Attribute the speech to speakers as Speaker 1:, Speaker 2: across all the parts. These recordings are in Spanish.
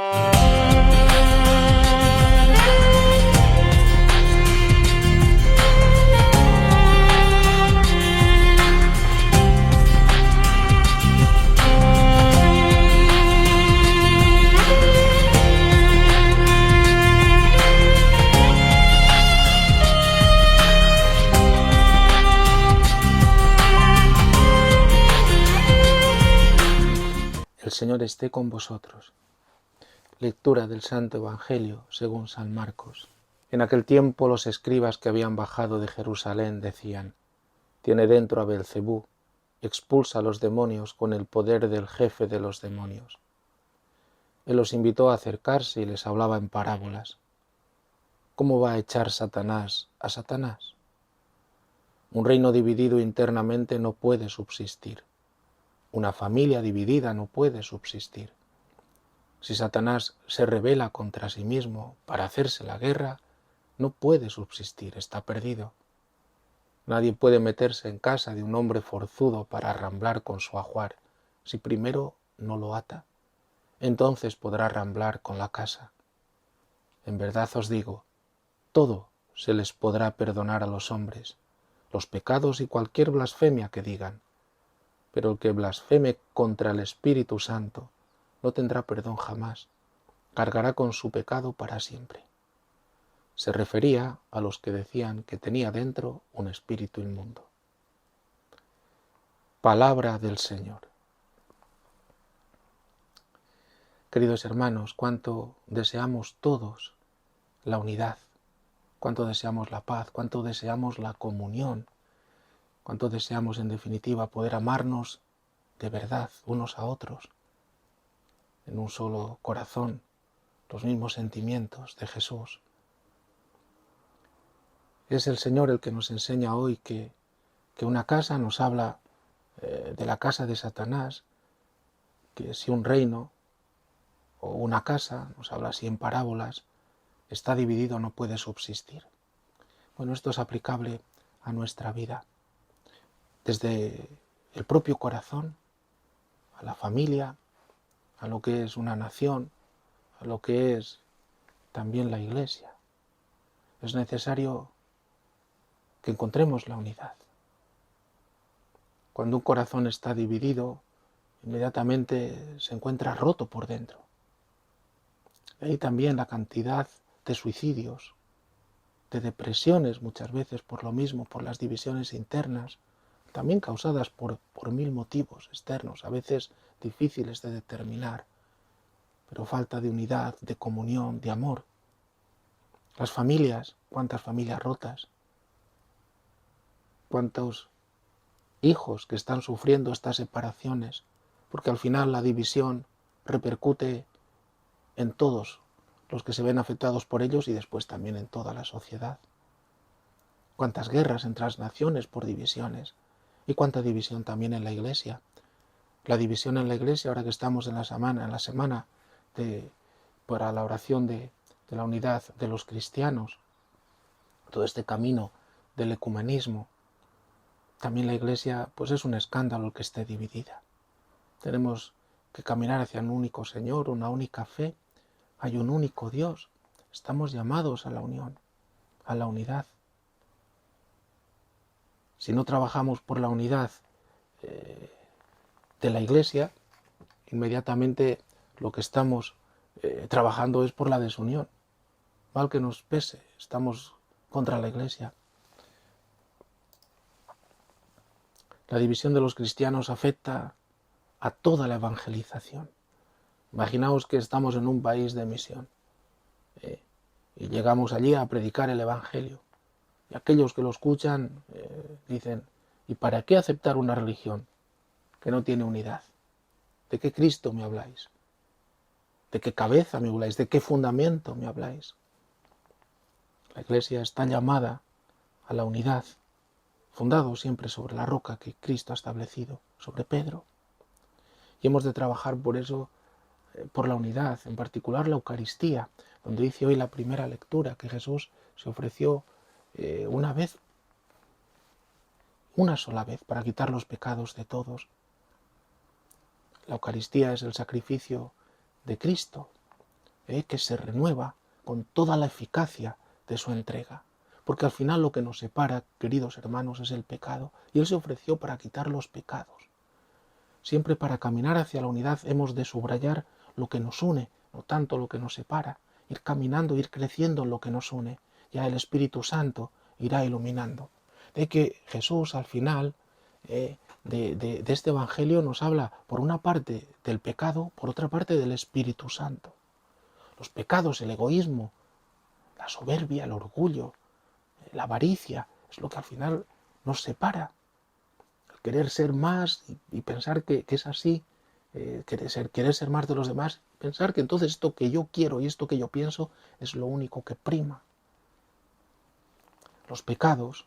Speaker 1: El Señor esté con vosotros. Lectura del Santo Evangelio según San Marcos. En aquel tiempo los escribas que habían bajado de Jerusalén decían: «Tiene dentro a Beelzebú, expulsa a los demonios con el poder del jefe de los demonios». Él los invitó a acercarse y les hablaba en parábolas. ¿Cómo va a echar Satanás a Satanás? Un reino dividido internamente no puede subsistir. Una familia dividida no puede subsistir. Si Satanás se rebela contra sí mismo para hacerse la guerra, no puede subsistir, está perdido. Nadie puede meterse en casa de un hombre forzudo para arramblar con su ajuar, si primero no lo ata. Entonces podrá arramblar con la casa. En verdad os digo, todo se les podrá perdonar a los hombres, los pecados y cualquier blasfemia que digan. Pero el que blasfeme contra el Espíritu Santo no tendrá perdón jamás, cargará con su pecado para siempre. Se refería a los que decían que tenía dentro un espíritu inmundo. Palabra del Señor. Queridos hermanos, cuánto deseamos todos la unidad, cuánto deseamos la paz, cuánto deseamos la comunión, cuánto deseamos en definitiva poder amarnos de verdad unos a otros, en un solo corazón, los mismos sentimientos de Jesús. Es el Señor el que nos enseña hoy que una casa nos habla de la casa de Satanás, que si un reino o una casa, nos habla así en parábolas, está dividido no puede subsistir. Bueno, esto es aplicable a nuestra vida, desde el propio corazón, a la familia, a lo que es una nación, a lo que es también la Iglesia. Es necesario que encontremos la unidad. Cuando un corazón está dividido, inmediatamente se encuentra roto por dentro. De ahí también la cantidad de suicidios, de depresiones muchas veces por lo mismo, por las divisiones internas, también causadas por mil motivos externos, a veces difíciles de determinar, pero falta de unidad, de comunión, de amor. Las familias, cuántas familias rotas, cuántos hijos que están sufriendo estas separaciones, porque al final la división repercute en todos los que se ven afectados por ellos y después también en toda la sociedad. Cuántas guerras entre las naciones por divisiones y cuánta división también en la Iglesia. La división en la Iglesia, ahora que estamos en la semana para la oración de la unidad de los cristianos, todo este camino del ecumenismo, también la Iglesia pues es un escándalo el que esté dividida. Tenemos que caminar hacia un único Señor, una única fe. Hay un único Dios. Estamos llamados a la unión, a la unidad. Si no trabajamos por la unidad de la Iglesia, inmediatamente lo que estamos trabajando es por la desunión. Mal que nos pese, estamos contra la Iglesia. La división de los cristianos afecta a toda la evangelización. Imaginaos que estamos en un país de misión y llegamos allí a predicar el Evangelio. Y aquellos que lo escuchan dicen: ¿y para qué aceptar una religión que no tiene unidad? ¿De qué Cristo me habláis? ¿De qué cabeza me habláis? ¿De qué fundamento me habláis? La Iglesia está llamada a la unidad, fundado siempre sobre la roca que Cristo ha establecido, sobre Pedro. Y hemos de trabajar por eso, por la unidad, en particular la Eucaristía, donde dice hoy la primera lectura que Jesús se ofreció una sola vez, para quitar los pecados de todos. La Eucaristía es el sacrificio de Cristo, que se renueva con toda la eficacia de su entrega. Porque al final lo que nos separa, queridos hermanos, es el pecado. Y Él se ofreció para quitar los pecados. Siempre para caminar hacia la unidad hemos de subrayar lo que nos une, no tanto lo que nos separa. Ir caminando, ir creciendo en lo que nos une. Ya el Espíritu Santo irá iluminando. De que Jesús al final de este Evangelio nos habla por una parte del pecado, por otra parte del Espíritu Santo. Los pecados, el egoísmo, la soberbia, el orgullo, la avaricia, es lo que al final nos separa. El querer ser más y pensar que es así, querer ser más de los demás, pensar que entonces esto que yo quiero y esto que yo pienso es lo único que prima. Los pecados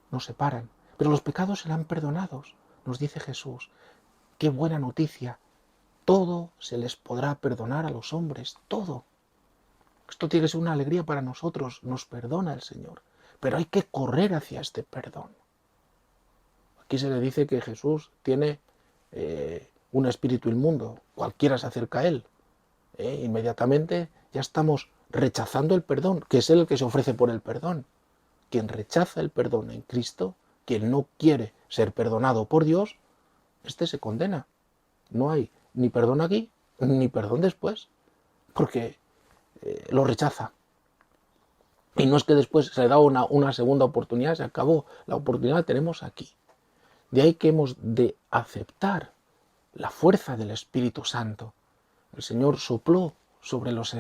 Speaker 1: nos separan, pero los pecados serán perdonados, nos dice Jesús. ¡Qué buena noticia! Todo se les podrá perdonar a los hombres, todo. Esto tiene que ser una alegría para nosotros, nos perdona el Señor. Pero hay que correr hacia este perdón. Aquí se le dice que Jesús tiene un espíritu inmundo, cualquiera se acerca a Él. Inmediatamente ya estamos rechazando el perdón, que es Él el que se ofrece por el perdón. Quien rechaza el perdón en Cristo, quien no quiere ser perdonado por Dios, este se condena. No hay ni perdón aquí, ni perdón después, porque lo rechaza. Y no es que después se le da una segunda oportunidad, se acabó. La oportunidad la tenemos aquí. De ahí que hemos de aceptar la fuerza del Espíritu Santo. El Señor sopló sobre los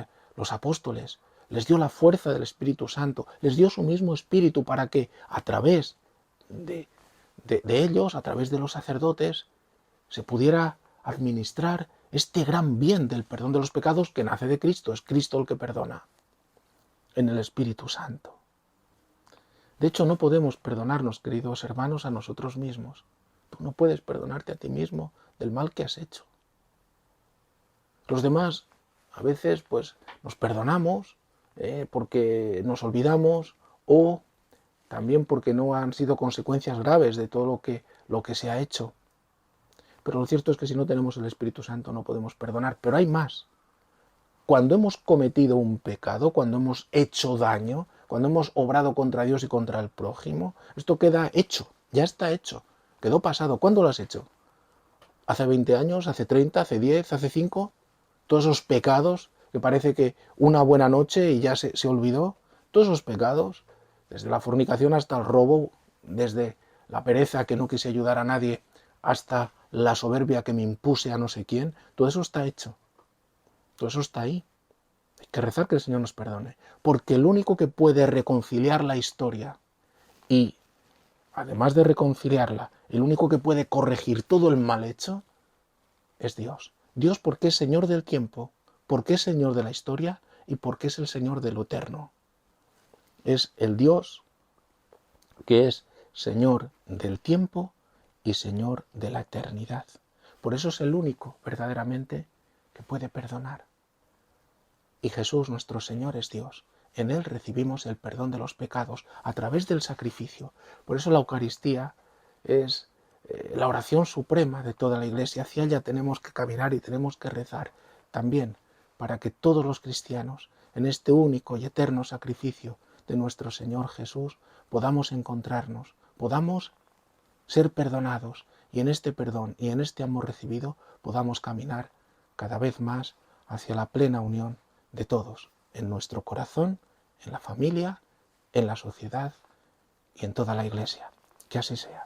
Speaker 1: apóstoles, les dio la fuerza del Espíritu Santo, les dio su mismo Espíritu para que a través de ellos, a través de los sacerdotes, se pudiera administrar este gran bien del perdón de los pecados que nace de Cristo. Es Cristo el que perdona en el Espíritu Santo. De hecho, no podemos perdonarnos, queridos hermanos, a nosotros mismos. Tú no puedes perdonarte a ti mismo del mal que has hecho. Los demás, a veces, pues, nos perdonamos porque nos olvidamos o también porque no han sido consecuencias graves de todo lo que se ha hecho. Pero lo cierto es que si no tenemos el Espíritu Santo no podemos perdonar. Pero hay más. Cuando hemos cometido un pecado, cuando hemos hecho daño, cuando hemos obrado contra Dios y contra el prójimo, esto queda hecho, ya está hecho, quedó pasado. ¿Cuándo lo has hecho? ¿Hace 20 años? ¿Hace 30? ¿Hace 10? ¿Hace 5? Todos esos pecados que parece que una buena noche y ya se olvidó. Todos esos pecados, desde la fornicación hasta el robo, desde la pereza que no quise ayudar a nadie hasta la soberbia que me impuse a no sé quién, todo eso está hecho. Todo eso está ahí. Hay que rezar que el Señor nos perdone. Porque el único que puede reconciliar la historia y, además de reconciliarla, el único que puede corregir todo el mal hecho es Dios. Dios porque es Señor del tiempo, porque es Señor de la historia y porque es el Señor de lo eterno. Es el Dios que es Señor del tiempo y Señor de la eternidad. Por eso es el único verdaderamente que puede perdonar. Y Jesús, nuestro Señor, es Dios. En Él recibimos el perdón de los pecados a través del sacrificio. Por eso la Eucaristía es la oración suprema de toda la Iglesia. Hacia ella tenemos que caminar y tenemos que rezar también para que todos los cristianos, en este único y eterno sacrificio de nuestro Señor Jesús, podamos encontrarnos, podamos ser perdonados y en este perdón y en este amor recibido podamos caminar cada vez más hacia la plena unión de todos, en nuestro corazón, en la familia, en la sociedad y en toda la Iglesia. Que así sea.